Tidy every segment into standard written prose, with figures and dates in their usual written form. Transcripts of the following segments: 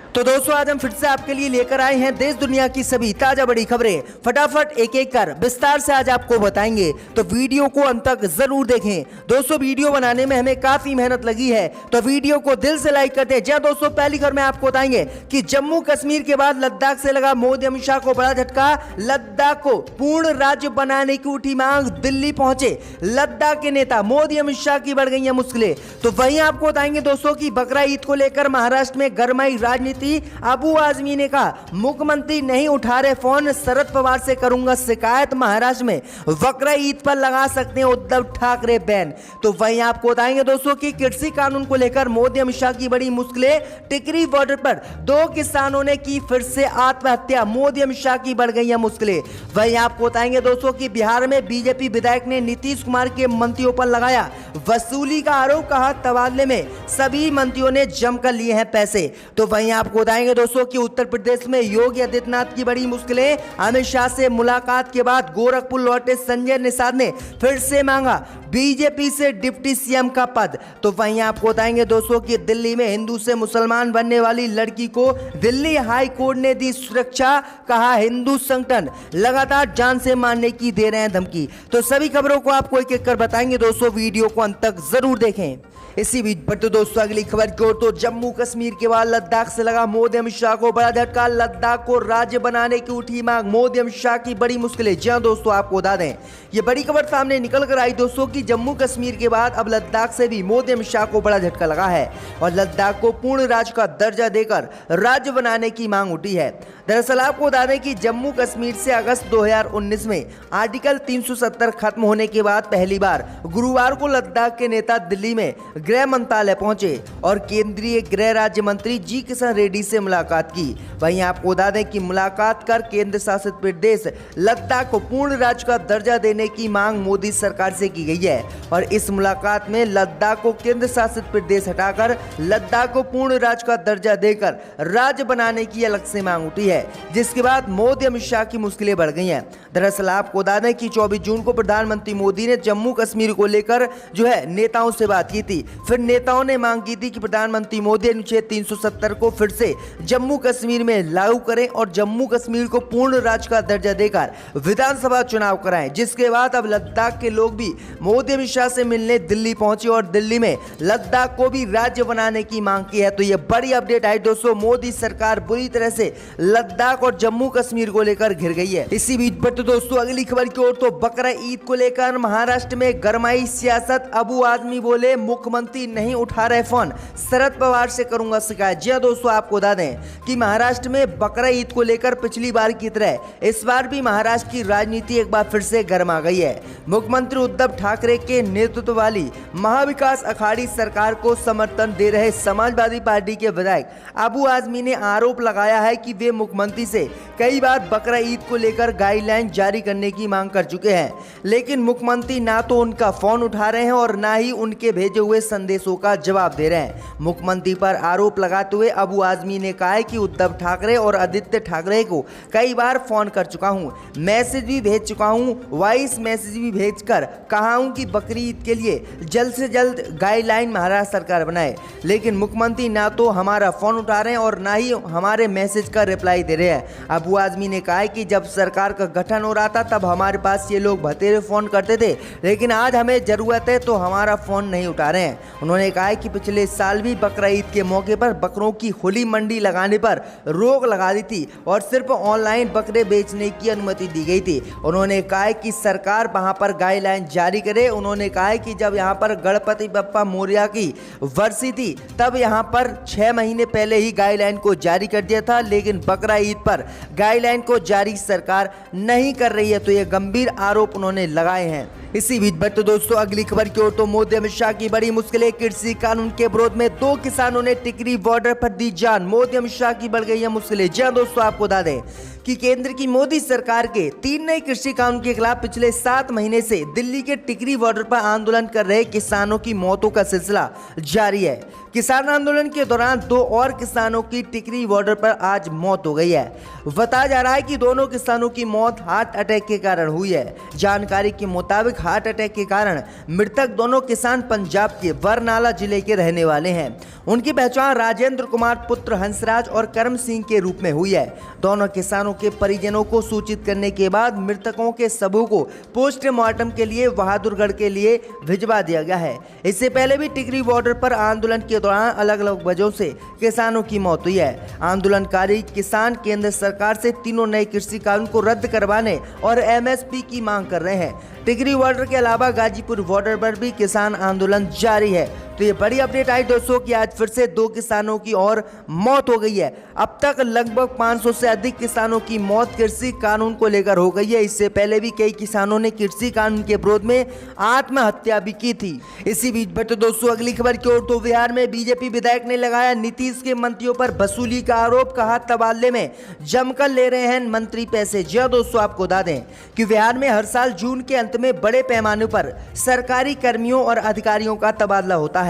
तो दोस्तों आज हम फिर से आपके लिए लेकर आए हैं देश दुनिया की सभी ताजा बड़ी खबरें। फटाफट एक एक कर विस्तार से आज आपको बताएंगे, तो वीडियो को अंत तक जरूर देखें। दोस्तों वीडियो बनाने में हमें काफी मेहनत लगी है, तो वीडियो को दिल से लाइक कर दें। जी दोस्तों, पहली खबर में आपको बताएंगे कि जम्मू कश्मीर के बाद लद्दाख से लगा मोदी अमित शाह को बड़ा झटका। लद्दाख को पूर्ण राज्य बनाने की उठी मांग, दिल्ली पहुंचे लद्दाख के नेता। मोदी अमित शाह की बढ़ गई है मुश्किलें। तो वहीं आपको बताएंगे दोस्तों की बकरा ईद को लेकर महाराष्ट्र में गरमाई राजनीति। अबू आजमी ने कहा मुख्यमंत्री नहीं उठा रहे फोन, शरद पवार से करूंगा शिकायत। महाराष्ट्र में बकरा ईद पर लगा सकते हैं उद्धव ठाकरे बैन। तो वहीं आपको बताएंगे दोस्तों कि कृषि कानून को लेकर मोदी अमित शाह की बड़ी मुश्किलें। टिकरी बॉर्डर पर 2 किसानों ने की फिर से आत्महत्या। मोदी अमित शाह की बढ़ गई है मुश्किलें। वहीं आपको बताएंगे दोस्तों कि बिहार में बीजेपी विधायक ने नीतीश कुमार के मंत्रियों पर लगाया वसूली का आरोप। कहा तबादले में सभी मंत्रियों ने जमकर लिए हैं पैसे। तो वहीं आपको बताएंगे दोस्तों कि उत्तर प्रदेश में योगी आदित्यनाथ की बड़ी मुश्किलें। अमित शाह से मुलाकात के बाद गोरखपुर लौटे संजय निषाद ने फिर से मांगा बीजेपी से डिप्टी सीएम का पद। तो वहीं आपको बताएंगे दोस्तों कि दिल्ली में हिंदू से मुसलमान बनने वाली लड़की को दिल्ली हाई कोर्ट ने दी सुरक्षा। कहा हिंदू संगठन लगातार जान से मारने की दे रहे हैं धमकी। तो सभी खबरों को आपको एक एक कर बताएंगे दोस्तों, वीडियो को अंत तक जरूर देखें। इसी बीच बढ़ते दोस्तों अगली खबर की ओर। तो जम्मू कश्मीर के बाद लद्दाख से लगा मोदी अमित शाह को बड़ा झटका। लद्दाख को राज्य बनाने की उठी मांग, मोदी अमित शाह की बड़ी मुश्किलें। जी हां दोस्तों, आपको बता दें ये बड़ी खबर सामने निकल कर आई दोस्तों कि जम्मू कश्मीर के बाद अब लद्दाख से भी मोदी अमित शाह को बड़ा झटका लगा है और लद्दाख को पूर्ण राज्य का दर्जा देकर राज्य बनाने की मांग उठी है। दरअसल आपको बता दें कि जम्मू कश्मीर से अगस्त 2019 में आर्टिकल 370 खत्म होने के बाद पहली बार गुरुवार को लद्दाख के नेता दिल्ली में गृह मंत्रालय पहुंचे और केंद्रीय गृह राज्य मंत्री जी किशन रेड्डी से मुलाकात की। वहीं आपको बता दें कि मुलाकात कर केंद्र शासित प्रदेश लद्दाख को पूर्ण राज्य का दर्जा देने की मांग मोदी सरकार से की गई है और इस मुलाकात में लद्दाख को केंद्र शासित प्रदेश हटाकर लद्दाख को पूर्ण राज्य का दर्जा देकर राज्य बनाने की अलग से मांग उठी है, जिसके बाद मोदी अमित शाह की मुश्किलें बढ़ गई हैं। दरअसल आपको बता दें कि 24 जून को प्रधानमंत्री मोदी ने जम्मू कश्मीर को लेकर नेताओं से बात की थी। फिर नेताओं ने मांग की थी कि प्रधानमंत्री मोदी अनुच्छेद 370 को फिर से जम्मू कश्मीर में लागू करें और जम्मू कश्मीर को पूर्ण राज्य का दर्जा देकर विधानसभा चुनाव कराएं। जिसके बाद अब लद्दाख के लोग भी मोदी अमित शाह से मिलने दिल्ली पहुंचे और दिल्ली में लद्दाख को भी राज्य बनाने की मांग की है। तो ये बड़ी अपडेट आई दोस्तों, मोदी सरकार बुरी तरह से लद्दाख और जम्मू कश्मीर को लेकर घिर गई है। इसी बीच तो दोस्तों अगली खबर की ओर। तो बकरा ईद को लेकर महाराष्ट्र में गरमाई सियासत। अबू आजमी बोले मुख्यमंत्री नहीं उठा रहे फोन, शरद पवार से करूंगा शिकायत। जी दोस्तों, आपको बता दें कि महाराष्ट्र में बकरा ईद को लेकर पिछली बार की तरह इस बार भी महाराष्ट्र की राजनीति एक बार फिर से गर्मा गई है। मुख्यमंत्री उद्धव ठाकरे के नेतृत्व वाली महाविकास अघाड़ी सरकार को समर्थन दे रहे समाजवादी पार्टी के विधायक अबू आजमी ने आरोप लगाया है कि वे मुख्यमंत्री से कई बार बकरा ईद को लेकर गाइडलाइन जारी करने की मांग कर चुके हैं, लेकिन मुख्यमंत्री ना तो उनका फोन उठा रहे हैं और ना ही उनके भेजे हुए संदेशों का जवाब दे रहे हैं। मुख्यमंत्री पर आरोप लगाते हुए अबू आजमी ने कहा है कि उद्धव ठाकरे और आदित्य ठाकरे को कई बार फोन कर चुका हूं, मैसेज भी भेज चुका हूं, वॉइस मैसेज भी भेजकर कहा हूं कि बकरी ईद के लिए जल्द से जल्द गाइडलाइन महाराष्ट्र सरकार बनाए, लेकिन मुख्यमंत्री ना तो हमारा फोन उठा रहे हैं और ना ही हमारे मैसेज का रिप्लाई दे रहे हैं। अबू आजमी ने कहा है कि जब सरकार का गठन हो रहा था तब हमारे पास ये लोग बतेरे फोन करते थे, लेकिन आज हमें जरूरत है तो हमारा फोन नहीं उठा रहे हैं। उन्होंने कहा है कि पिछले साल भी बकरा ईद के मौके पर बकरों की खुली मंडी लगाने पर रोक लगा दी थी और सिर्फ ऑनलाइन बकरे बेचने की अनुमति दी गई थी। उन्होंने कहा है कि सरकार वहां पर गाइडलाइन जारी करे। उन्होंने कहा है कि जब यहाँ पर गणपति बप्पा मोरया की वर्षी थी तब यहाँ पर 6 महीने पहले ही गाइडलाइन को जारी कर दिया था, लेकिन बकरा ईद पर गाइडलाइन को जारी सरकार नहीं कर रही है। तो ये गंभीर आरोप उन्होंने लगाए हैं। इसी बीच बढ़ते दोस्तों अगली खबर की ओर। तो मोदी अमित शाह की बड़ी मुश्किलें। कृषि कानून के विरोध में 2 किसानों ने टिकरी बॉर्डर पर दी जान। मोदी अमित शाह की बढ़ गई है मुश्किलें। जी दोस्तों, आपको बता दें कि केंद्र की मोदी सरकार के 3 नए कृषि कानून के खिलाफ पिछले 7 महीने से दिल्ली के टिकरी बॉर्डर पर आंदोलन कर रहे किसानों की मौतों का सिलसिला जारी है। किसान आंदोलन के दौरान 2 और किसानों की टिकरी बॉर्डर पर आज मौत हो गई है। बताया जा रहा है कि दोनों किसानों की मौत हार्ट अटैक के कारण हुई है। जानकारी के मुताबिक हार्ट अटैक के कारण मृतक दोनों किसान पंजाब के बरनाला जिले के रहने वाले हैं। उनकी पहचान राजेंद्र कुमार पुत्र हंसराज और करम सिंह के रूप में हुई है। दोनों किसानों के परिजनों को सूचित करने के बाद मृतकों के शवों को पोस्टमार्टम के लिए बहादुरगढ़ के लिए भिजवा दिया गया है। इससे पहले भी टिकरी बॉर्डर पर आंदोलन के दौरान अलग अलग वजहों से किसानों की मौत हुई है। आंदोलनकारी किसान केंद्र सरकार से तीनों नए कृषि कानून को रद्द करवाने और एमएसपी की मांग कर रहे हैं। टिकरी बॉर्डर के अलावा गाजीपुर बॉर्डर पर भी किसान आंदोलन जारी है। तो ये बड़ी अपडेट आई दोस्तों कि आज फिर से 2 किसानों की और मौत हो गई है। अब तक लगभग 500 से अधिक किसानों की मौत कृषि कानून को लेकर हो गई है। इससे पहले भी कई किसानों ने कृषि कानून के विरोध में आत्महत्या भी की थी। इसी बीच बढ़ते दोस्तों अगली खबर की ओर, तो बिहार में बीजेपी विधायक ने लगाया नीतीश के मंत्रियों पर वसूली का आरोप। कहा तबादले में जमकर ले रहे हैं मंत्री पैसे। जी दोस्तों, आपको बता दें कि बिहार में हर साल जून के अंत में बड़े पैमाने पर सरकारी कर्मियों और अधिकारियों का तबादला होता है।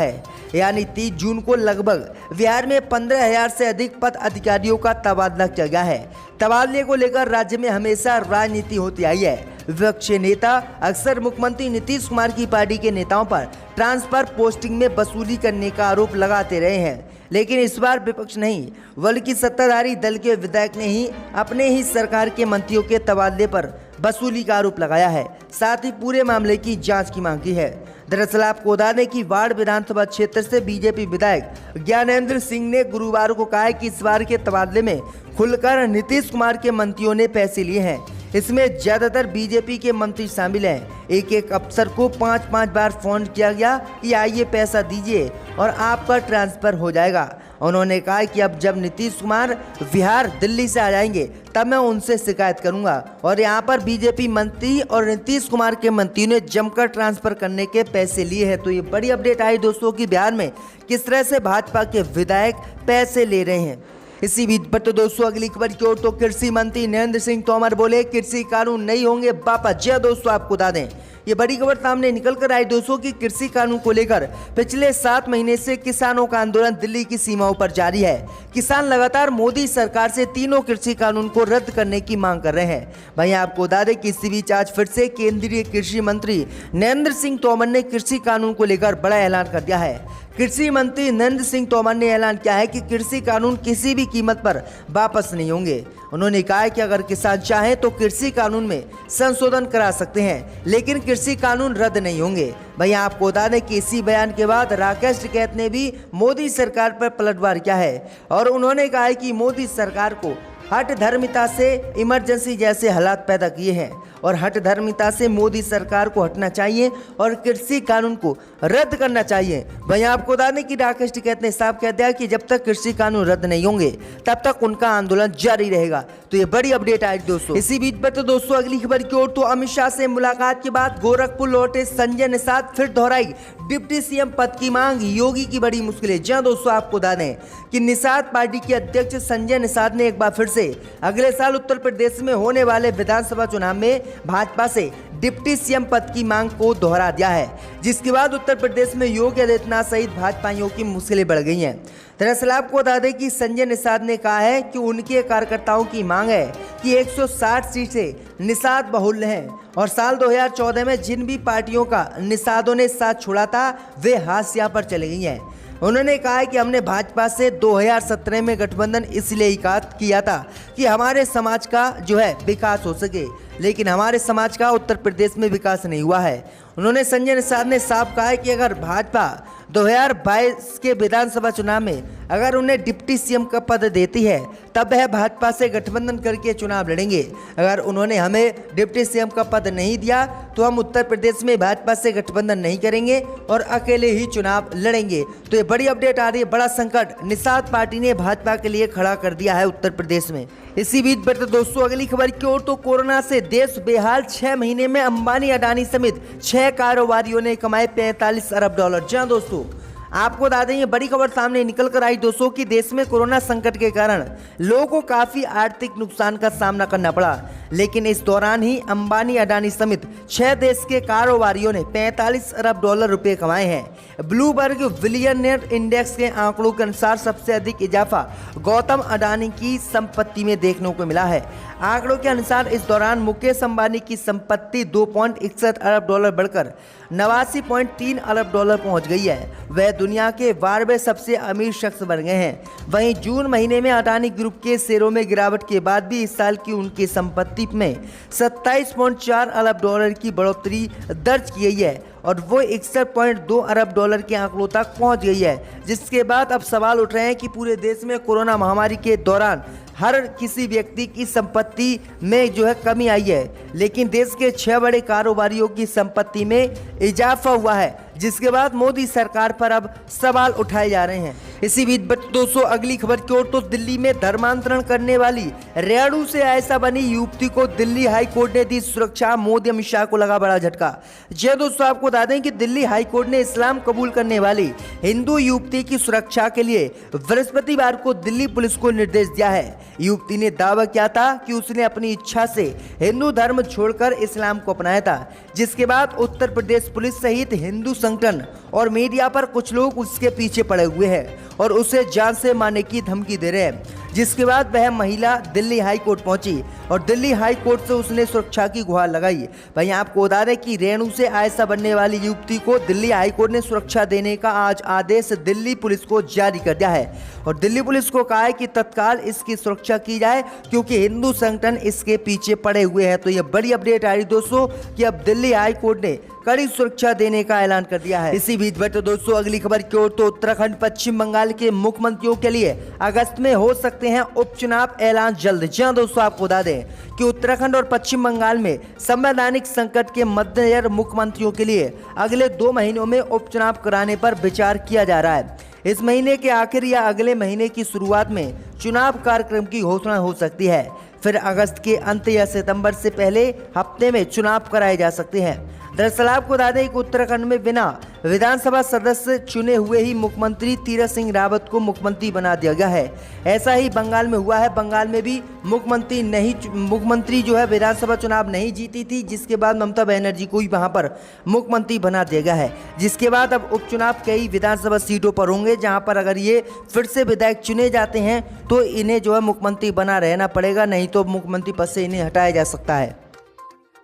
यानी 30 जून को लगभग बिहार में 15,000 से अधिक पद अधिकारियों का तबादला किया गया है। तबादले को लेकर राज्य में हमेशा राजनीति होती आई है। विपक्षी नेता अक्सर मुख्यमंत्री नीतीश कुमार की पार्टी के नेताओं पर ट्रांसफर पोस्टिंग में वसूली करने का आरोप लगाते रहे हैं, लेकिन इस बार विपक्ष नहीं बल्कि सत्ताधारी दल के विधायक ने ही अपने ही सरकार के मंत्रियों के तबादले पर वसूली का आरोप लगाया है। साथ ही पूरे मामले की जांच की मांग की है। दरअसल आपको बता दें कि वार्ड विधानसभा क्षेत्र से बीजेपी विधायक ज्ञानेंद्र सिंह ने गुरुवार को कहा है कि इस बार के तबादले में खुलकर नीतीश कुमार के मंत्रियों ने पैसे लिए हैं। इसमें ज्यादातर बीजेपी के मंत्री शामिल हैं। एक अफसर को 5-5 बार फोन किया गया कि आइए पैसा दीजिए और आपका ट्रांसफर हो जाएगा। उन्होंने कहा कि अब जब नीतीश कुमार बिहार दिल्ली से आ जाएंगे तब मैं उनसे शिकायत करूंगा। और यहां पर बीजेपी मंत्री और नीतीश कुमार के मंत्रियों ने जमकर ट्रांसफर करने के पैसे लिए हैं। तो ये बड़ी अपडेट आई दोस्तों कि बिहार में किस तरह से भाजपा के विधायक पैसे ले रहे हैं। इसी बीच पर दोस्तों अगली खबर की ओर, तो कृषि मंत्री नरेंद्र सिंह तोमर बोले कृषि कानून नहीं होंगे वापस। जी दोस्तों, आपको बता दें ये बड़ी खबर सामने निकल कर आई दोस्तों कि कृषि कानून को लेकर पिछले 7 महीने से किसानों का आंदोलन दिल्ली की सीमाओं पर जारी है। किसान लगातार मोदी सरकार से तीनों कृषि कानून को रद्द करने की मांग कर रहे हैं। वहीं आपको बता दें कि इसी बीच आज फिर से केंद्रीय कृषि मंत्री नरेंद्र सिंह तोमर ने कृषि कानून को लेकर बड़ा ऐलान कर दिया है। कृषि मंत्री नरेंद्र सिंह तोमर ने ऐलान किया है कि कृषि कानून किसी भी कीमत पर वापस नहीं होंगे। उन्होंने कहा है कि अगर किसान चाहें तो कृषि कानून में संशोधन करा सकते हैं, लेकिन कृषि कानून रद्द नहीं होंगे। भाई आपको बता दें कि इसी बयान के बाद राकेश टिकैत ने भी मोदी सरकार पर पलटवार किया है और उन्होंने कहा है कि मोदी सरकार को हठ धर्मिता से इमरजेंसी जैसे हालात पैदा किए हैं और हठ धर्मिता से मोदी सरकार को हटना चाहिए और कृषि कानून को रद्द करना चाहिए। वहीं आपको बता दें कि राकेश टिकैत ने साफ कह दिया कि जब तक कृषि कानून रद्द नहीं होंगे तब तक उनका आंदोलन जारी रहेगा। तो ये बड़ी अपडेट आई दोस्तों। इसी बीच पर तो दोस्तों अगली खबर की ओर, तो अमित शाह से मुलाकात के बाद गोरखपुर लौटे संजय निषाद, फिर दोहराई डिप्टी सीएम पद की मांग, योगी की बड़ी मुश्किलें। जहां दोस्तों आपको बता दें कि निषाद पार्टी के अध्यक्ष संजय निषाद ने एक बार फिर से अगले साल उत्तर प्रदेश में होने वाले विधानसभा चुनाव में भाजपा से डिप्टी सीएम पद की मांग को दोहरा दिया है, जिसके बाद उत्तर प्रदेश में योगी आदित्यनाथ सहित भाजपाइयों की मुश्किलें बढ़ गई हैं। दरअसल आपको बता दें कि संजय निषाद ने कहा है कि उनके कार्यकर्ताओं की मांग है कि 160 सीटें निषाद बहुल्य हैं और साल 2014 में जिन भी पार्टियों का निषादों ने साथ छोड़ा था वे हाशिया पर चली गई हैं। उन्होंने कहा है कि हमने भाजपा से 2017 में गठबंधन इसलिए किया था कि हमारे समाज का जो है विकास हो सके, लेकिन हमारे समाज का उत्तर प्रदेश में विकास नहीं हुआ है। उन्होंने संजय निषाद ने साफ कहा है कि अगर भाजपा 2022 के विधानसभा चुनाव में अगर उन्हें डिप्टी सीएम का पद देती है तब वह भाजपा से गठबंधन करके चुनाव लड़ेंगे। अगर उन्होंने हमें डिप्टी सीएम का पद नहीं दिया तो हम उत्तर प्रदेश में भाजपा से गठबंधन नहीं करेंगे और अकेले ही चुनाव लड़ेंगे। तो ये बड़ी अपडेट आ रही है, बड़ा संकट निषाद पार्टी ने भाजपा के लिए खड़ा कर दिया है उत्तर प्रदेश में। इसी बीच बढ़ते दोस्तों अगली खबर की ओर, तो कोरोना से देश बेहाल, 6 महीने में अंबानी अडानी समेत 6 कारोबारियों ने कमाए $45 अरब। जहां दोस्तों आपको बता दें ये बड़ी खबर सामने निकल कर आई दोस्तों कि देश में कोरोना संकट के कारण लोगों को काफी आर्थिक नुकसान का सामना करना पड़ा, लेकिन इस दौरान ही अंबानी अडानी समेत 6 देश के कारोबारियों ने 45 अरब डॉलर रुपए कमाए हैं। ब्लूमबर्ग बिलियनियर इंडेक्स के आंकड़ों के अनुसार सबसे अधिक इजाफा गौतम अडानी की संपत्ति में देखने को मिला है। आंकड़ों के अनुसार इस दौरान मुकेश अंबानी की संपत्ति 2.61 अरब डॉलर बढ़कर 89.3 अरब डॉलर पहुंच गई है। वह दुनिया के 12वें सबसे अमीर शख्स बन गए हैं। वहीं जून महीने में अडानी ग्रुप के शेयरों में गिरावट के बाद भी इस साल की उनकी संपत्ति में 27.4 अरब डॉलर की बढ़ोतरी दर्ज की गई है और वो 61.2 अरब डॉलर के आंकड़ों तक पहुंच गई है। जिसके बाद अब सवाल उठ रहे हैं कि पूरे देश में कोरोना महामारी के दौरान हर किसी व्यक्ति की संपत्ति में जो है कमी आई है, लेकिन देश के 6 बड़े कारोबारियों की संपत्ति में इजाफा हुआ है, जिसके बाद मोदी सरकार पर अब सवाल उठाए जा रहे हैं। इसी बीच दोस्तों अगली खबर की ओर तो दिल्ली में धर्मांतरण करने वाली रेणु से आयशा बनी युवती को दिल्ली हाई कोर्ट ने दी सुरक्षा। मोदी अमित शाह को लगा बड़ा झटका। जी दोस्तों आपको बता दें कि दिल्ली हाई कोर्ट ने इस्लाम कबूल करने वाली हिंदू युवती की सुरक्षा के लिए बृहस्पतिवार को दिल्ली पुलिस को निर्देश दिया है। युवती ने दावा किया था कि उसने अपनी इच्छा से हिंदू धर्म छोड़कर इस्लाम को अपनाया था, जिसके बाद उत्तर प्रदेश पुलिस सहित हिंदू संगठन और मीडिया पर कुछ लोग उसके पीछे पड़े हुए हैं और उसे जान से मारने की धमकी दे रहे हैं। जिसके बाद वह महिला दिल्ली हाई कोर्ट पहुंची और दिल्ली हाई कोर्ट से उसने सुरक्षा की गुहार लगाई। वहीं आपको बता दें कि रेणु से आयशा बनने वाली युवती को दिल्ली हाई कोर्ट ने सुरक्षा देने का आज आदेश दिल्ली पुलिस को जारी कर दिया है और दिल्ली पुलिस को कहा है कि तत्काल इसकी सुरक्षा की जाए, क्योंकि हिंदू संगठन इसके पीछे पड़े हुए हैं। तो यह बड़ी अपडेट आ रही दोस्तों कि अब दिल्ली हाई कोर्ट ने कड़ी सुरक्षा देने का ऐलान कर दिया है। इसी बीच बैठो दोस्तों अगली खबर की ओर तो उत्तराखंड पश्चिम बंगाल के मुख्यमंत्रियों के लिए अगस्त में हो सकते हैं उपचुनाव, ऐलान जल्द। जी हां दोस्तों आपको बता दें कि उत्तराखंड और पश्चिम बंगाल में संवैधानिक संकट के मद्देनजर मुख्यमंत्रियों के लिए अगले 2 महीनों में उपचुनाव कराने पर विचार किया जा रहा है। इस महीने के आखिर या अगले महीने की शुरुआत में चुनाव कार्यक्रम की घोषणा हो सकती है। फिर अगस्त के अंत या सितंबर से पहले हफ्ते में चुनाव कराए जा सकते हैं। दरअसल आपको बता दें कि उत्तराखंड में बिना विधानसभा सदस्य चुने हुए ही मुख्यमंत्री तीरथ सिंह रावत को मुख्यमंत्री बना दिया गया है। ऐसा ही बंगाल में हुआ है। बंगाल में भी मुख्यमंत्री जो है विधानसभा चुनाव नहीं जीती थी, जिसके बाद ममता बनर्जी को ही वहां पर मुख्यमंत्री बना दिया गया है। जिसके बाद अब उपचुनाव कई विधानसभा सीटों पर होंगे, जहां पर अगर ये फिर से विधायक चुने जाते हैं तो इन्हें जो है मुख्यमंत्री बना रहना पड़ेगा, नहीं तो मुख्यमंत्री पद से इन्हें हटाया जा सकता है।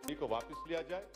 को वापस लिया जाए।